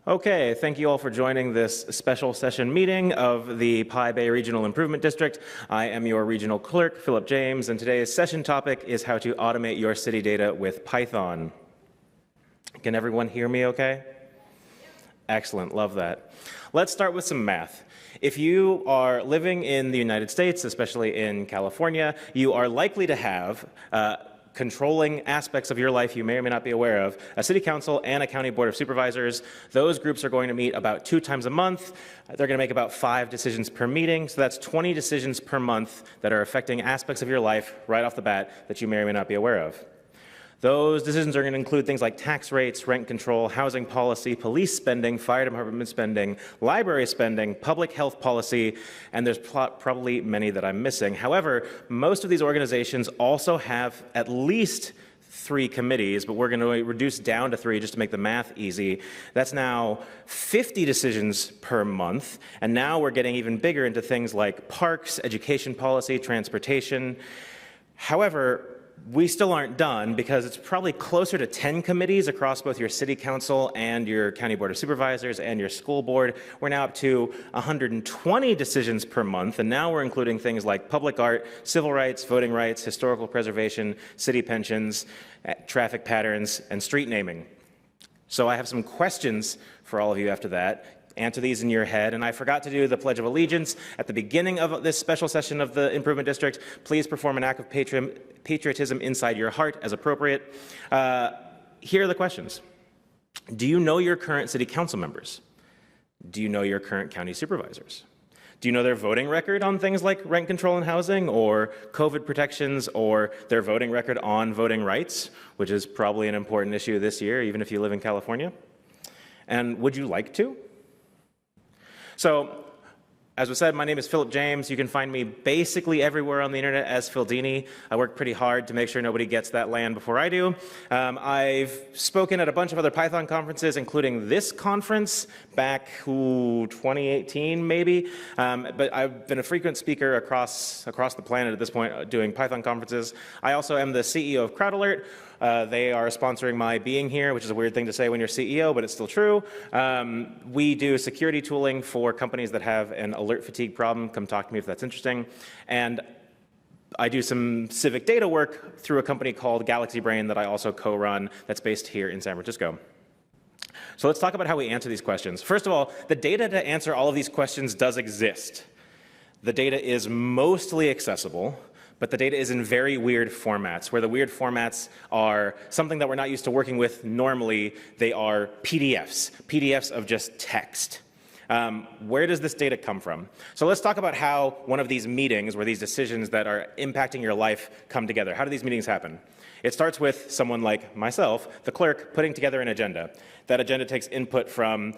Okay, thank you all for joining this special session meeting of the PyBay Regional Improvement District. I am your regional clerk, Philip James, and today's session topic is how to automate your city data with Python. Can everyone hear me okay? Excellent, love that. Let's start with some math. If you are living in the United States, especially in California, you are likely to have controlling aspects of your life you may or may not be aware of, a city council and a county board of supervisors. Those groups are going to meet about 2 times a month. They're going to make about 5 decisions per meeting, so that's 20 decisions per month that are affecting aspects of your life right off the bat that you may or may not be aware of. Those decisions are going to include things like tax rates, rent control, housing policy, police spending, fire department spending, library spending, public health policy, and there's probably many that I'm missing. However, most of these organizations also have at least 3 committees, but we're going to reduce down to 3 just to make the math easy. That's now 50 decisions per month, and now we're getting even bigger into things like parks, education policy, transportation. However, we still aren't done because it's probably closer to 10 committees across both your city council and your county board of supervisors and your school board. We're now up to 120 decisions per month, and now we're including things like public art, civil rights, voting rights, historical preservation, city pensions, traffic patterns, and street naming. So I have some questions for all of you after that. Answer these in your head. And I forgot to do the Pledge of Allegiance at the beginning of this special session of the Improvement District. Please perform an act of patriotism inside your heart as appropriate. Here are the questions. Do you know your current city council members? Do you know your current county supervisors? Do you know their voting record on things like rent control and housing, or COVID protections, or their voting record on voting rights, which is probably an important issue this year, even if you live in California? And would you like to? So, as was said, my name is Philip James. You can find me basically everywhere on the internet as Phildini. I work pretty hard to make sure nobody gets that land before I do. I've spoken at a bunch of other Python conferences, including this conference back 2018 maybe. But I've been a frequent speaker across the planet at this point doing Python conferences. I also am the CEO of CrowdAlert. They are sponsoring my being here, which is a weird thing to say when you're CEO, but it's still true. We do security tooling for companies that have an alert fatigue problem. Come talk to me if that's interesting. And I do some civic data work through a company called Galaxy Brain that I also co-run that's based here in San Francisco. So let's talk about how we answer these questions. First of all, the data to answer all of these questions does exist. The data is mostly accessible, but the data is in very weird formats, where the weird formats are something that we're not used to working with normally. They are PDFs of just text. Where does this data come from? So let's talk about how one of these meetings, where these decisions that are impacting your life come together. How do these meetings happen? It starts with someone like myself, the clerk, putting together an agenda. That agenda takes input from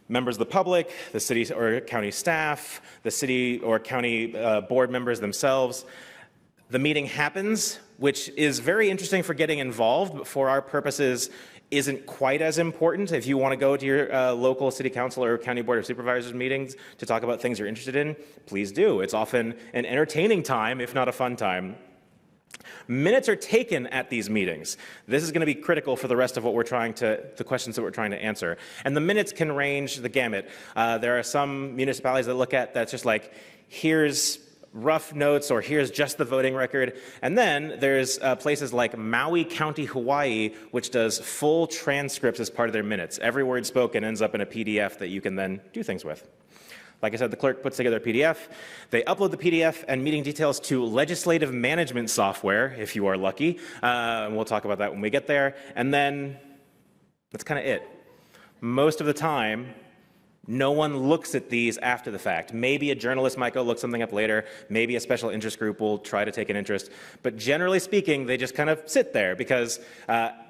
members of the public, the city or county staff, the city or county board members themselves. The meeting happens, which is very interesting for getting involved, but for our purposes isn't quite as important. If you want to go to your local city council or county board of supervisors meetings to talk about things you're interested in, please do. It's often an entertaining time, if not a fun time. Minutes are taken at these meetings. This is going to be critical for the rest of what the questions that we're trying to answer. And the minutes can range the gamut. There are some municipalities that look at that's just like, here's rough notes, or here's just the voting record. And then there's places like Maui County, Hawaii, which does full transcripts as part of their minutes. Every word spoken ends up in a PDF that you can then do things with. Like I said, the clerk puts together a PDF. They upload the PDF and meeting details to legislative management software, if you are lucky. And we'll talk about that when we get there. And then that's kind of it. Most of the time, no one looks at these after the fact. Maybe a journalist might go look something up later. Maybe a special interest group will try to take an interest. But generally speaking, they just kind of sit there because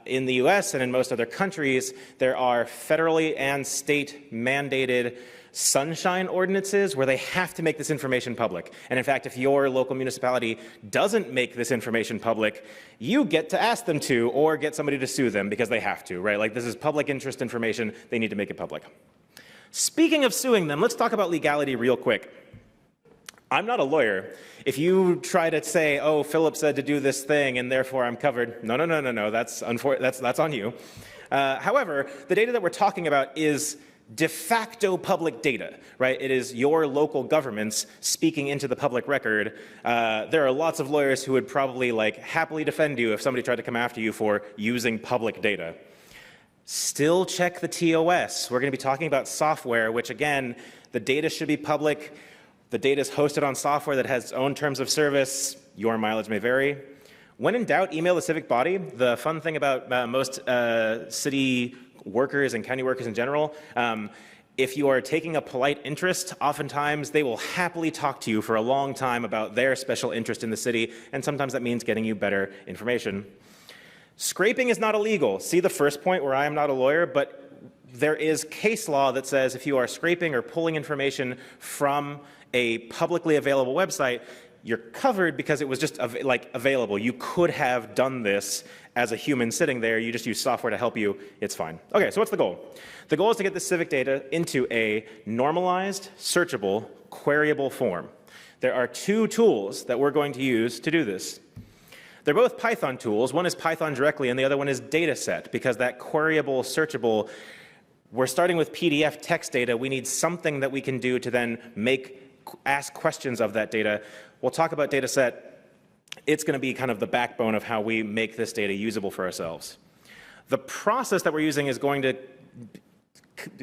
in the US and in most other countries, there are federally and state mandated sunshine ordinances where they have to make this information public. And in fact, if your local municipality doesn't make this information public, you get to ask them to or get somebody to sue them because they have to, right? Like, this is public interest information. They need to make it public. Speaking of suing them, let's talk about legality real quick. I'm not a lawyer. If you try to say, oh, Philip said to do this thing and therefore I'm covered, no, that's on you. However, the data that we're talking about is de facto public data, right? It is your local governments speaking into the public record. There are lots of lawyers who would probably happily defend you if somebody tried to come after you for using public data. Still check the TOS. We're going to be talking about software, which again, the data should be public. The data is hosted on software that has its own terms of service. Your mileage may vary. When in doubt, email the civic body. The fun thing about most city workers and county workers in general, if you are taking a polite interest, oftentimes they will happily talk to you for a long time about their special interest in the city, and sometimes that means getting you better information. Scraping is not illegal. See the first point where I am not a lawyer, but there is case law that says if you are scraping or pulling information from a publicly available website, you're covered because it was just available. You could have done this as a human sitting there. You just use software to help you. It's fine. Okay, so what's the goal? The goal is to get this civic data into a normalized, searchable, queryable form. There are two tools that we're going to use to do this. They're both Python tools. One is Python directly, and the other one is dataset, because that queryable, searchable, we're starting with PDF text data. We need something that we can do to then ask questions of that data. We'll talk about dataset. It's going to be kind of the backbone of how we make this data usable for ourselves. The process that we're using is going to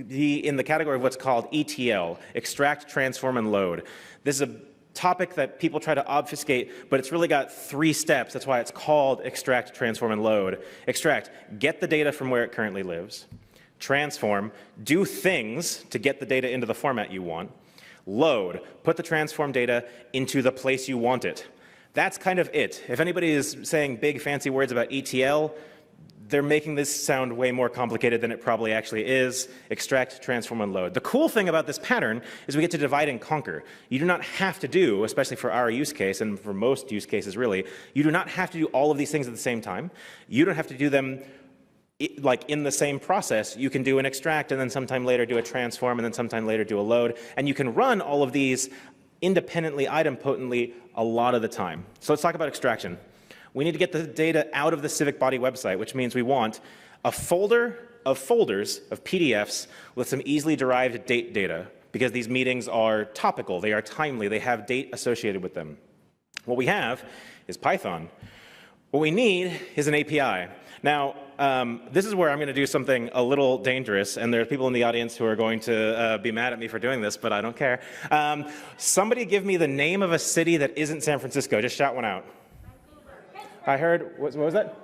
be in the category of what's called ETL, extract, transform, and load. This is a topic that people try to obfuscate, but it's really got 3 steps. That's why it's called extract, transform, and load. Extract, get the data from where it currently lives. Transform, do things to get the data into the format you want. Load, put the transform data into the place you want it. That's kind of it. If anybody is saying big fancy words about ETL, they're making this sound way more complicated than it probably actually is. Extract, transform, and load. The cool thing about this pattern is we get to divide and conquer. You do not have to do, especially for our use case, and for most use cases really, you do not have to do all of these things at the same time. You don't have to do them in the same process. You can do an extract and then sometime later do a transform and then sometime later do a load. And you can run all of these independently, idempotently, a lot of the time. So let's talk about extraction. We need to get the data out of the civic body website, which means we want a folder of folders of PDFs with some easily derived date data, because these meetings are topical, they are timely, they have date associated with them. What we have is Python. What we need is an API. Now, this is where I'm going to do something a little dangerous, and there are people in the audience who are going to be mad at me for doing this, but I don't care. Somebody give me the name of a city that isn't San Francisco. Just shout one out. I heard, what was that?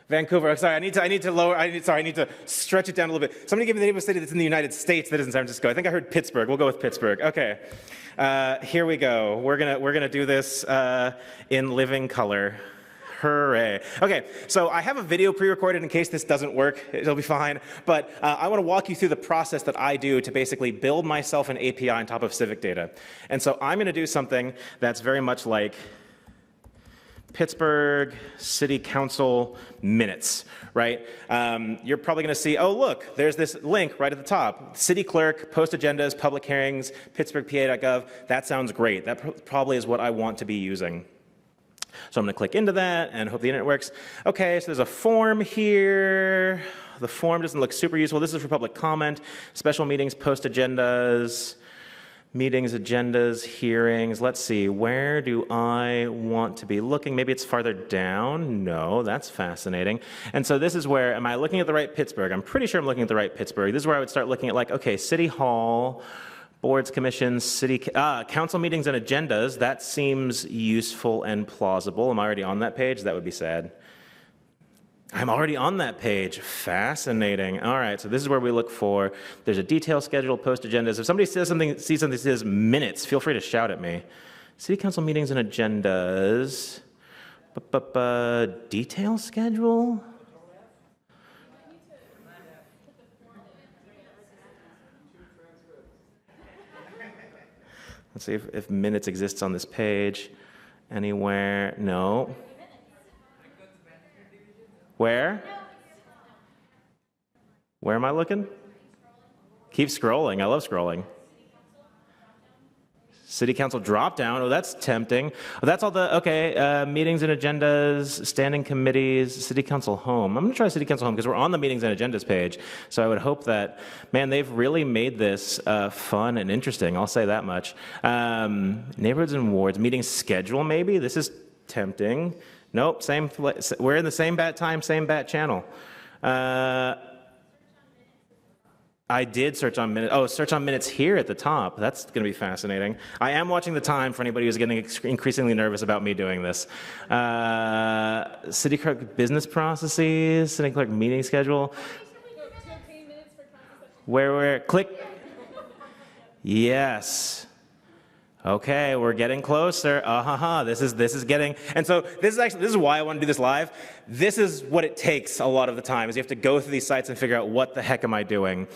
Vancouver. Sorry, I need to stretch it down a little bit. Somebody give me the name of a city that's in the United States that isn't San Francisco. I think I heard Pittsburgh. We'll go with Pittsburgh. Okay. Here we go. We're gonna do this in living color. Hooray. Okay, so I have a video pre-recorded in case this doesn't work. It'll be fine. But I want to walk you through the process that I do to basically build myself an API on top of civic data. And so I'm going to do something that's very much like Pittsburgh City Council minutes, right? You're probably going to see, oh, look, there's this link right at the top. City clerk, post agendas, public hearings, pittsburghpa.gov. That sounds great. That probably is what I want to be using. So I'm going to click into that and hope the internet works. Okay, so there's a form here. The form doesn't look super useful. This is for public comment, special meetings, post agendas, meetings, agendas, hearings. Let's see, where do I want to be looking? Maybe it's farther down. No, that's fascinating. And so this is where, am I looking at the right Pittsburgh? I'm pretty sure I'm looking at the right Pittsburgh. This is where I would start looking at okay, City Hall, boards, commissions, council meetings and agendas. That seems useful and plausible. Am I already on that page? That would be sad. I'm already on that page. Fascinating. All right, so this is where we look for. There's a detail schedule, post agendas. If somebody sees something that says minutes, feel free to shout at me. City council meetings and agendas. Detail schedule? Let's see if minutes exists on this page. Anywhere? No. Where? Where am I looking? Keep scrolling. I love scrolling. City Council drop down. Oh, that's tempting. Oh, that's all the, okay, meetings and agendas, standing committees, City Council home. I'm going to try City Council home because we're on the meetings and agendas page. So I would hope that, man, they've really made this fun and interesting. I'll say that much. Neighborhoods and wards, meeting schedule maybe. This is tempting. Nope, we're in the same bat time, same bat channel. I did search on minutes. Oh, search on minutes here at the top. That's going to be fascinating. I am watching the time for anybody who's getting increasingly nervous about me doing this. City clerk business processes, city clerk meeting schedule. Where click. Yes. Okay, we're getting closer. This is getting, and so this is why I want to do this live. This is what it takes a lot of the time, is you have to go through these sites and figure out what the heck am I doing.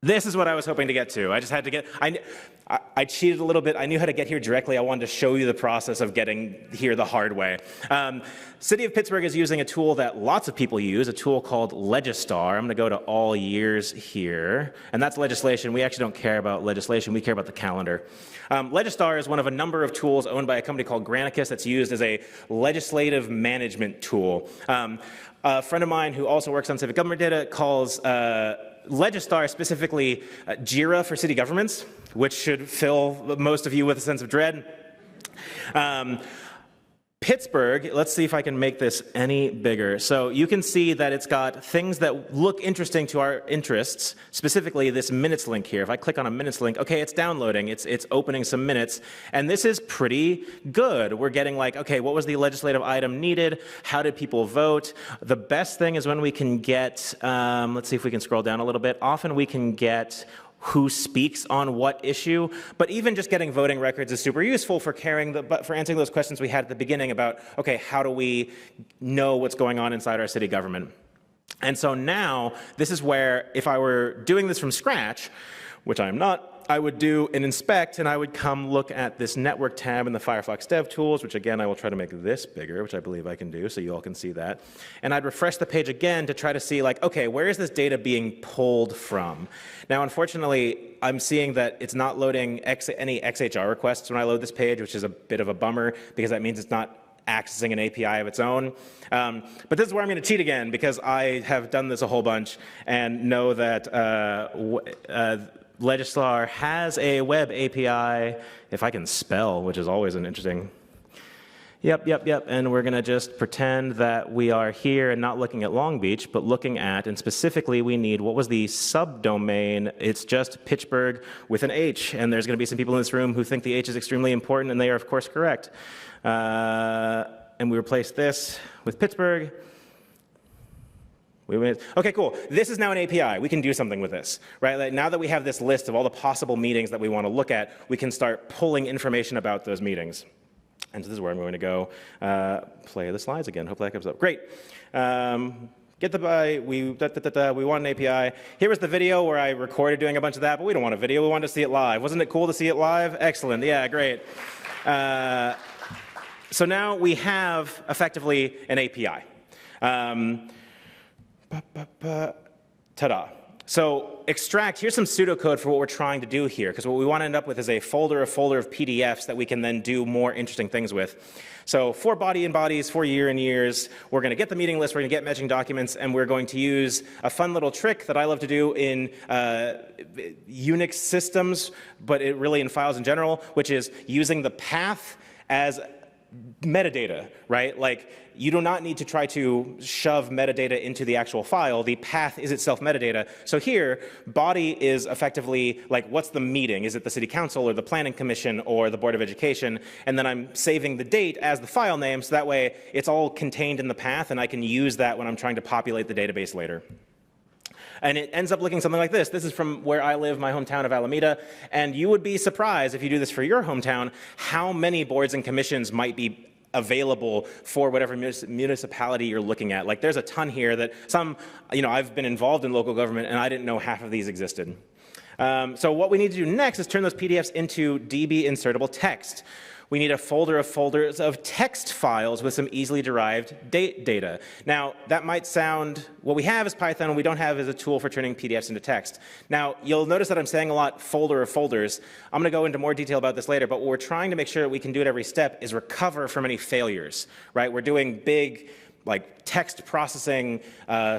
This is what I was hoping to get to. I just had to get, I cheated a little bit. I knew how to get here directly. I wanted to show you the process of getting here the hard way. City of Pittsburgh is using a tool that lots of people use, a tool called Legistar. I'm going to go to all years here. And that's legislation. We actually don't care about legislation. We care about the calendar. Legistar is one of a number of tools owned by a company called Granicus that's used as a legislative management tool. A friend of mine who also works on civic government data calls Legistar specifically JIRA for city governments, which should fill most of you with a sense of dread. Pittsburgh, let's see if I can make this any bigger. So you can see that it's got things that look interesting to our interests, specifically this minutes link here. If I click on a minutes link, okay, it's downloading, it's opening some minutes, and this is pretty good. We're getting like, okay, what was the legislative item needed? How did people vote? The best thing is when we can get, let's see if we can scroll down a little bit. Often we can get who speaks on what issue, but even just getting voting records is super useful for for answering those questions we had at the beginning about, okay, how do we know what's going on inside our city government? And so now, this is where, if I were doing this from scratch, which I'm not, I would do an inspect, and I would come look at this network tab in the Firefox Dev Tools, which again, I will try to make this bigger, which I believe I can do, so you all can see that. And I'd refresh the page again to try to see, like, okay, where is this data being pulled from? Now, unfortunately, I'm seeing that it's not loading any XHR requests when I load this page, which is a bit of a bummer, because that means it's not accessing an API of its own. But this is where I'm going to cheat again, because I have done this a whole bunch and know that Legistar has a web API, if I can spell, which is always an interesting. Yep. And we're going to just pretend that we are here and not looking at Long Beach, but looking at, and specifically we need, what was the subdomain? It's just Pittsburgh with an H. And there's going to be some people in this room who think the H is extremely important, and they are, of course, correct. And we replace this with Pittsburgh. Okay, cool. This is now an API. We can do something with this, right? Like now that we have this list of all the possible meetings that we want to look at, we can start pulling information about those meetings. And so this is where I'm going to go play the slides again. Hopefully that comes up. Great. We want an API. Here was the video where I recorded doing a bunch of that, but we don't want a video. We wanted to see it live. Wasn't it cool to see it live? Excellent. Yeah, great. So now we have effectively an API. Ta-da. So extract, here's some pseudocode for what we're trying to do here, because what we want to end up with is a folder of PDFs that we can then do more interesting things with. So for body and bodies, for year and years, we're going to get the meeting list, we're going to get matching documents, and we're going to use a fun little trick that I love to do in Unix systems, but it really in files in general, which is using the path as metadata, right? Like, you do not need to try to shove metadata into the actual file. The path is itself metadata. So here, body is effectively like, what's the meeting? Is it the city council or the planning commission or the board of education? And then I'm saving the date as the file name, so that way it's all contained in the path, and I can use that when I'm trying to populate the database later. And it ends up looking something like this. This is from where I live, my hometown of Alameda. And you would be surprised, if you do this for your hometown, how many boards and commissions might be available for whatever municipality you're looking at. Like, there's a ton here that I've been involved in local government, and I didn't know half of these existed. So what we need to do next is turn those PDFs into DB insertable text. We need a folder of folders of text files with some easily derived data. Now, that might sound, what we have is Python, and we don't have is a tool for turning PDFs into text. Now, you'll notice that I'm saying a lot folder of folders. I'm going to go into more detail about this later, but what we're trying to make sure that we can do at every step is recover from any failures, right? We're doing big, like text processing,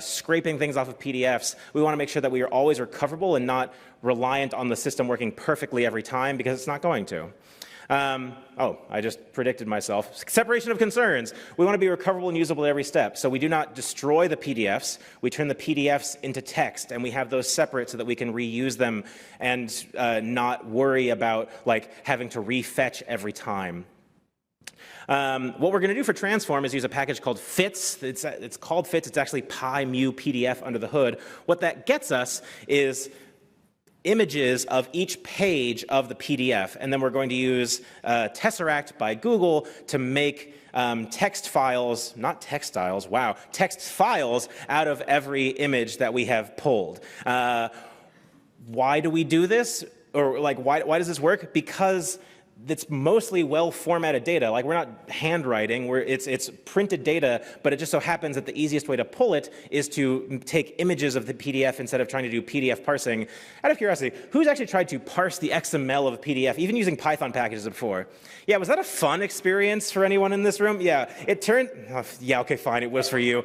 scraping things off of PDFs. We want to make sure that we are always recoverable and not reliant on the system working perfectly every time, because it's not going to. I just predicted myself. Separation of concerns. We want to be recoverable and usable at every step. So we do not destroy the PDFs. We turn the PDFs into text, and we have those separate so that we can reuse them and not worry about like having to refetch every time. What we're going to do for transform is use a package called fits. It's called fits. It's actually PyMu PDF under the hood. What that gets us is images of each page of the PDF, and then we're going to use Tesseract by Google to make text files, not textiles, wow, text files out of every image that we have pulled. Why do we do this? Or like, why does this work? Because it's mostly well-formatted data. Like, we're not handwriting, it's printed data, but it just so happens that the easiest way to pull it is to take images of the PDF instead of trying to do PDF parsing. Out of curiosity, who's actually tried to parse the XML of a PDF, even using Python packages before? Yeah, was that a fun experience for anyone in this room? Yeah, yeah, okay, fine, it was for you.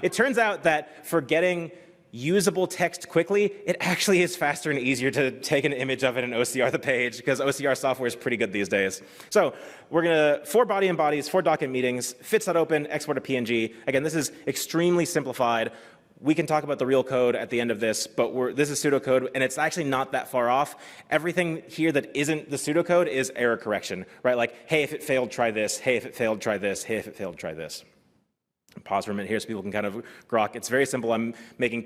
It turns out that for getting usable text quickly, it actually is faster and easier to take an image of it and OCR the page, because OCR software is pretty good these days. So we're going to, 4 body and bodies, 4 document meetings, fits.open, export a PNG. Again, this is extremely simplified. We can talk about the real code at the end of this, but this is pseudocode, and it's actually not that far off. Everything here that isn't the pseudocode is error correction, right? Like, hey, if it failed, try this. Hey, if it failed, try this. Hey, if it failed, try this. Pause for a minute here so people can kind of grok. It's very simple. I'm making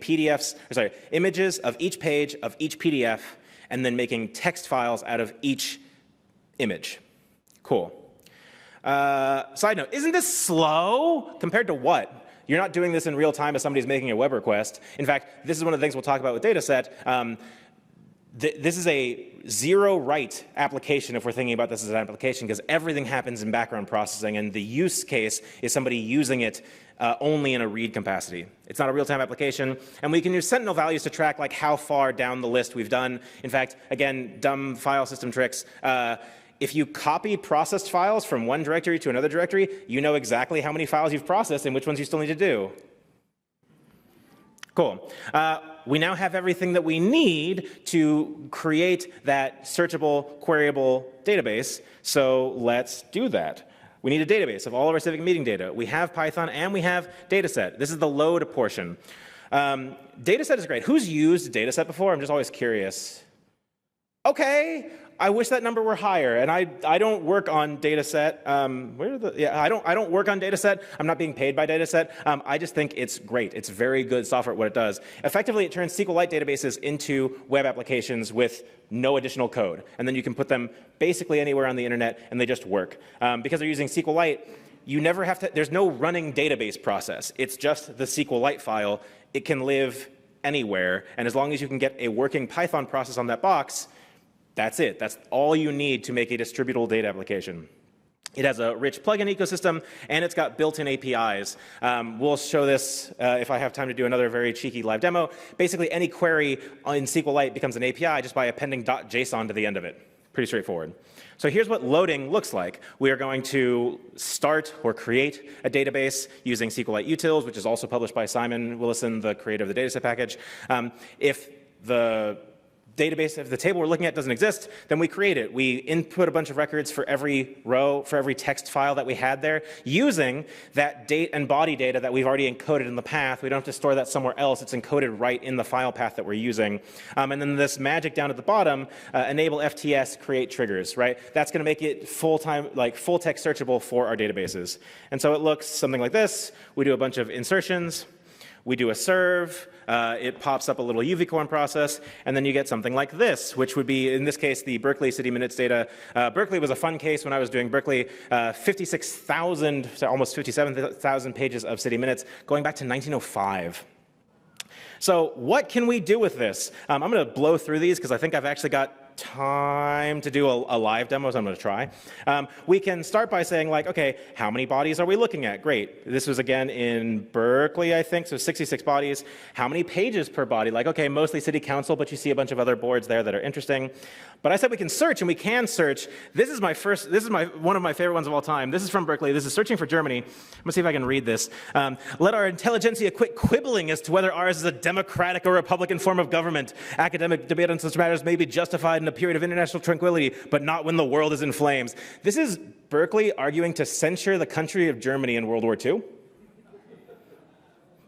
images of each page of each PDF, and then making text files out of each image. Cool. Side note, isn't this slow compared to what? You're not doing this in real time as somebody's making a web request. In fact, this is one of the things we'll talk about with dataset. This is a zero-write application if we're thinking about this as an application, because everything happens in background processing, and the use case is somebody using it only in a read capacity. It's not a real-time application, and we can use Sentinel values to track like how far down the list we've done. In fact, again, dumb file system tricks. If you copy processed files from one directory to another directory, you know exactly how many files you've processed and which ones you still need to do. Cool. We now have everything that we need to create that searchable, queryable database, so let's do that. We need a database of all of our civic meeting data. We have Python and we have dataset. This is the load portion. Dataset is great. Who's used dataset before? I'm just always curious. Okay. I wish that number were higher, and I don't work on Dataset. I don't work on Dataset. I'm not being paid by Dataset. I just think it's great. It's very good software at what it does. Effectively, it turns SQLite databases into web applications with no additional code, and then you can put them basically anywhere on the internet, and they just work. Because they're using SQLite, you never have to. There's no running database process. It's just the SQLite file. It can live anywhere, and as long as you can get a working Python process on that box, that's it. That's all you need to make a distributable data application. It has a rich plugin ecosystem, and it's got built-in APIs. We'll show this if I have time to do another very cheeky live demo. Basically, any query in SQLite becomes an API just by appending .json to the end of it. Pretty straightforward. So here's what loading looks like. We are going to start or create a database using SQLite utils, which is also published by Simon Willison, the creator of the dataset package. If the database, if the table we're looking at doesn't exist, then we create it. We input a bunch of records for every row, for every text file that we had there, using that date and body data that we've already encoded in the path. We don't have to store that somewhere else. It's encoded right in the file path that we're using. And then this magic down at the bottom, enable FTS create triggers, right? That's going to make it full-time, like full text searchable for our databases. And so it looks something like this. We do a bunch of insertions. We do a serve, it pops up a little UV-corn process, and then you get something like this, which would be, in this case, the Berkeley City Minutes data. Berkeley was a fun case when I was doing Berkeley. 56,000, almost 57,000 pages of City Minutes going back to 1905. So what can we do with this? I'm going to blow through these because I think I've actually got time to do a live demo, so I'm going to try. We can start by saying, like, okay, how many bodies are we looking at? Great. This was, again, in Berkeley, I think, so 66 bodies. How many pages per body? Like, okay, mostly city council, but you see a bunch of other boards there that are interesting. But I said we can search, and we can search. This is one of my favorite ones of all time. This is from Berkeley. This is searching for Germany. I'm going to see if I can read this. Let our intelligentsia quit quibbling as to whether ours is a democratic or Republican form of government. Academic debate on such matters may be justified in a period of international tranquility, but not when the world is in flames. This is Berkeley arguing to censure the country of Germany in World War II.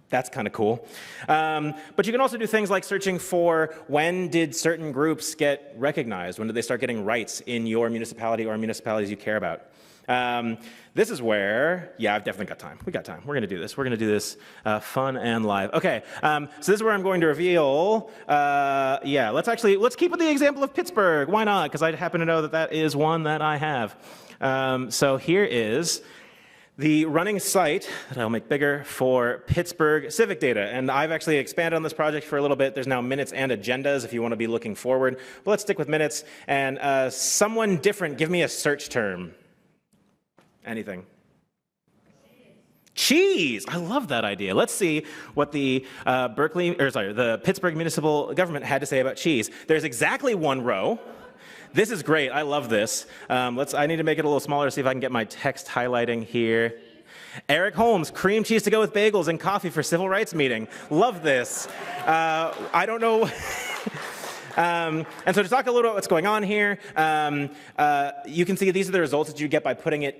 That's kind of cool. But you can also do things like searching for when did certain groups get recognized? When did they start getting rights in your municipality or municipalities you care about? This is where, yeah, I've definitely got time. We got time. We're going to do this. We're going to do this fun and live. Okay, so this is where I'm going to reveal, let's keep with the example of Pittsburgh. Why not? Because I happen to know that that is one that I have. So here is the running site that I'll make bigger for Pittsburgh civic data. And I've actually expanded on this project for a little bit. There's now minutes and agendas if you want to be looking forward. But let's stick with minutes. And someone different, give me a search term. Anything. Cheese. I love that idea. Let's see what the the Pittsburgh municipal government had to say about cheese. There's exactly one row. This is great. I love this. I need to make it a little smaller to see if I can get my text highlighting here. Eric Holmes, cream cheese to go with bagels and coffee for civil rights meeting. Love this. I don't know. And so to talk a little about what's going on here, you can see these are the results that you get by putting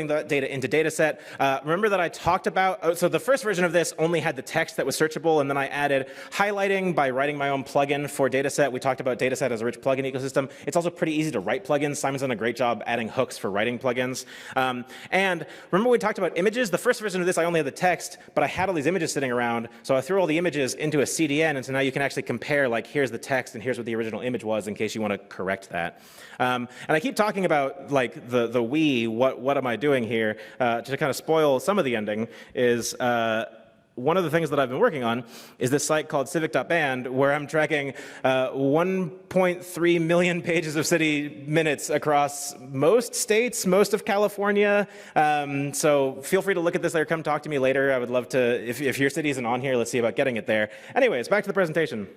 that data into dataset. Remember that I talked about, so the first version of this only had the text that was searchable, and then I added highlighting by writing my own plugin for dataset. We talked about dataset as a rich plugin ecosystem. It's also pretty easy to write plugins. Simon's done a great job adding hooks for writing plugins. And remember we talked about images? The first version of this, I only had the text, but I had all these images sitting around, so I threw all the images into a CDN, and so now you can actually compare, like, here's the text and here's what the original image was in case you want to correct that. And I keep talking about, like, the we, what am I doing here, to kind of spoil some of the ending, is one of the things that I've been working on is this site called civic.band, where I'm tracking 1.3 million pages of city minutes across most states, most of California. So feel free to look at this or come talk to me later. I would love to, if your city isn't on here, let's see about getting it there. Anyways, back to the presentation.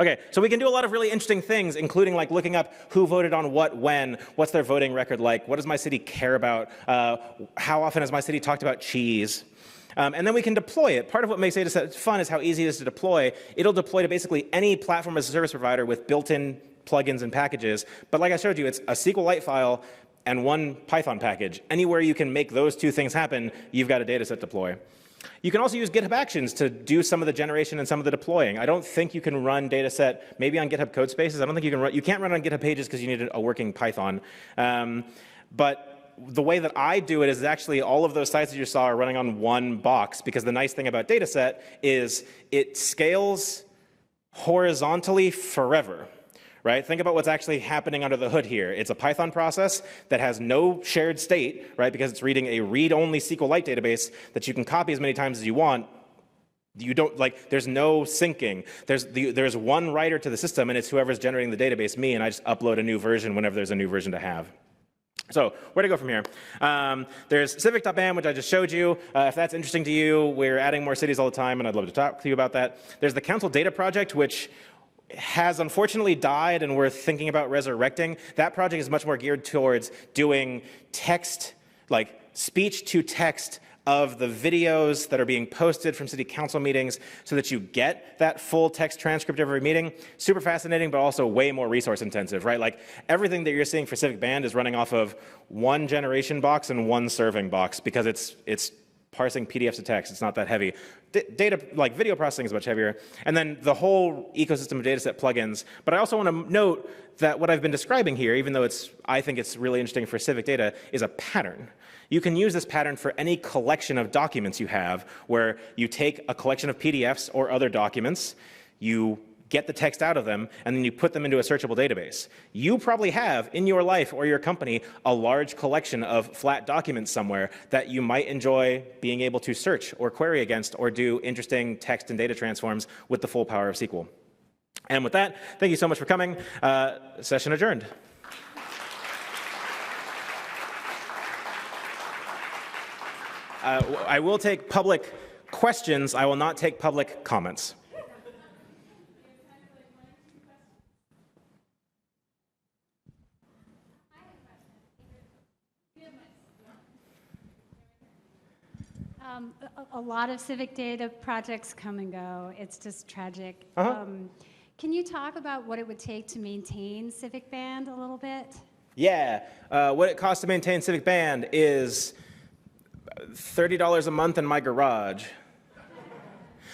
Okay, so we can do a lot of really interesting things, including like looking up who voted on what when, what's their voting record like, what does my city care about, how often has my city talked about cheese. And then we can deploy it. Part of what makes dataset fun is how easy it is to deploy. It'll deploy to basically any platform as a service provider with built-in plugins and packages. But like I showed you, it's a SQLite file and one Python package. Anywhere you can make those two things happen, you've got a dataset deploy. You can also use GitHub Actions to do some of the generation and some of the deploying. I don't think you can run dataset maybe on GitHub Codespaces. I don't think you can't run on GitHub Pages because you need a working Python. But the way that I do it is actually all of those sites that you saw are running on one box, because the nice thing about dataset is it scales horizontally forever. Right? Think about what's actually happening under the hood here. It's a Python process that has no shared state, right? Because it's reading a read-only SQLite database that you can copy as many times as you want. You don't, like, there's no syncing. There's one writer to the system, and it's whoever's generating the database, me, and I just upload a new version whenever there's a new version to have. So where to go from here? There's civic.band, which I just showed you. If that's interesting to you, we're adding more cities all the time, and I'd love to talk to you about that. There's the Council Data Project, which has unfortunately died and we're thinking about resurrecting. That project is much more geared towards doing text, like speech to text of the videos that are being posted from city council meetings so that you get that full text transcript of every meeting. Super fascinating, but also way more resource intensive, right? Like everything that you're seeing for Civic Band is running off of one generation box and one serving box because it's parsing PDFs to text. It's not that heavy. Data, like video processing is much heavier. And then the whole ecosystem of dataset plugins. But I also want to note that what I've been describing here, even though I think it's really interesting for civic data, is a pattern. You can use this pattern for any collection of documents you have, where you take a collection of PDFs or other documents, you get the text out of them, and then you put them into a searchable database. You probably have, in your life or your company, a large collection of flat documents somewhere that you might enjoy being able to search or query against or do interesting text and data transforms with the full power of SQL. And with that, thank you so much for coming. Session adjourned. I will take public questions. I will not take public comments. A lot of civic data projects come and go. It's just tragic. Can you talk about what it would take to maintain Civic Band a little bit? Yeah. What it costs to maintain Civic Band is $30 a month in my garage.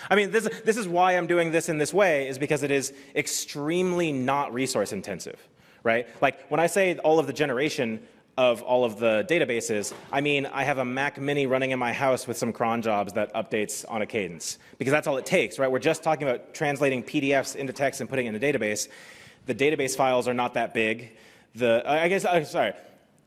I mean, this is why I'm doing this in this way, is because it is extremely not resource intensive, right? Like, when I say all of the generation of all of the databases, I mean, I have a Mac Mini running in my house with some cron jobs that updates on a cadence, because that's all it takes, right? We're just talking about translating PDFs into text and putting it in a database. The database files are not that big. Sorry,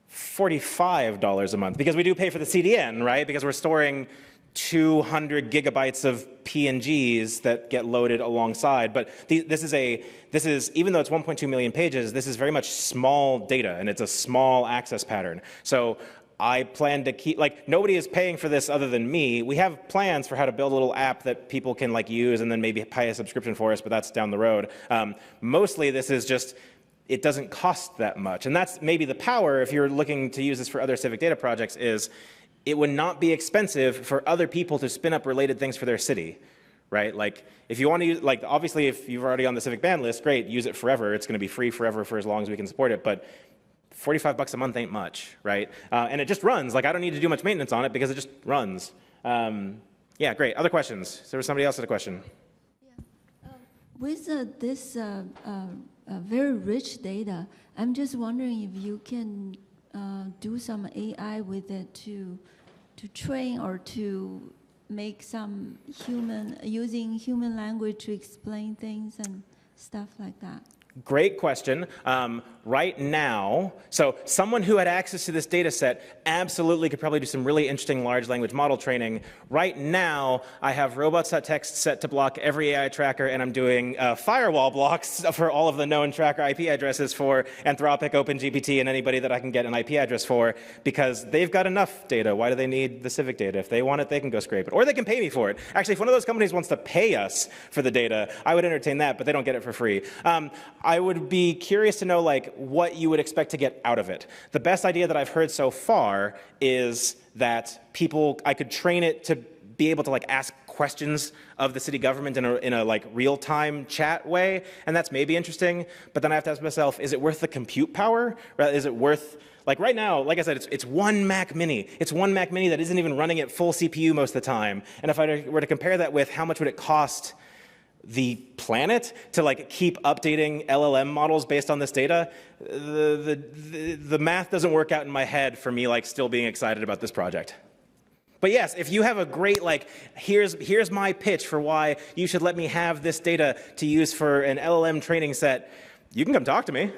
$45 a month, because we do pay for the CDN, right? Because we're storing 200 gigabytes of PNGs that get loaded alongside. But this is, even though it's 1.2 million pages, this is very much small data, and it's a small access pattern. So I plan to keep, like, nobody is paying for this other than me. We have plans for how to build a little app that people can, like, use and then maybe pay a subscription for us, but that's down the road. Mostly this is just, it doesn't cost that much. And that's maybe the power, if you're looking to use this for other civic data projects, is it would not be expensive for other people to spin up related things for their city, right? Like, if you want to use, like, obviously if you're already on the civic band list, great, use it forever. It's going to be free forever for as long as we can support it. But 45 bucks a month ain't much, right? And it just runs. Like, I don't need to do much maintenance on it because it just runs. Yeah, great. Other questions? There was somebody else had a question. Yeah. With this very rich data, I'm just wondering if you can do some AI with it to train or to make some using human language to explain things and stuff like that. Great question. Right now, so someone who had access to this data set absolutely could probably do some really interesting large language model training. Right now, I have robots.txt set to block every AI tracker, and I'm doing firewall blocks for all of the known tracker IP addresses for Anthropic, OpenGPT, and anybody that I can get an IP address for, because they've got enough data. Why do they need the civic data? If they want it, they can go scrape it. Or they can pay me for it. Actually, if one of those companies wants to pay us for the data, I would entertain that, but they don't get it for free. I would be curious to know, like, what you would expect to get out of it. The best idea that I've heard so far is that I could train it to be able to, like, ask questions of the city government in a like real-time chat way, and that's maybe interesting. But then I have to ask myself, is it worth the compute power? Is it worth, like, right now, like I said, it's one Mac Mini. It's one Mac Mini that isn't even running at full CPU most of the time. And if I were to compare that with how much would it cost the planet to, like, keep updating LLM models based on this data, the math doesn't work out in my head for me, like, still being excited about this project. But yes, if you have a great, like, here's my pitch for why you should let me have this data to use for an LLM training set, you can come talk to me.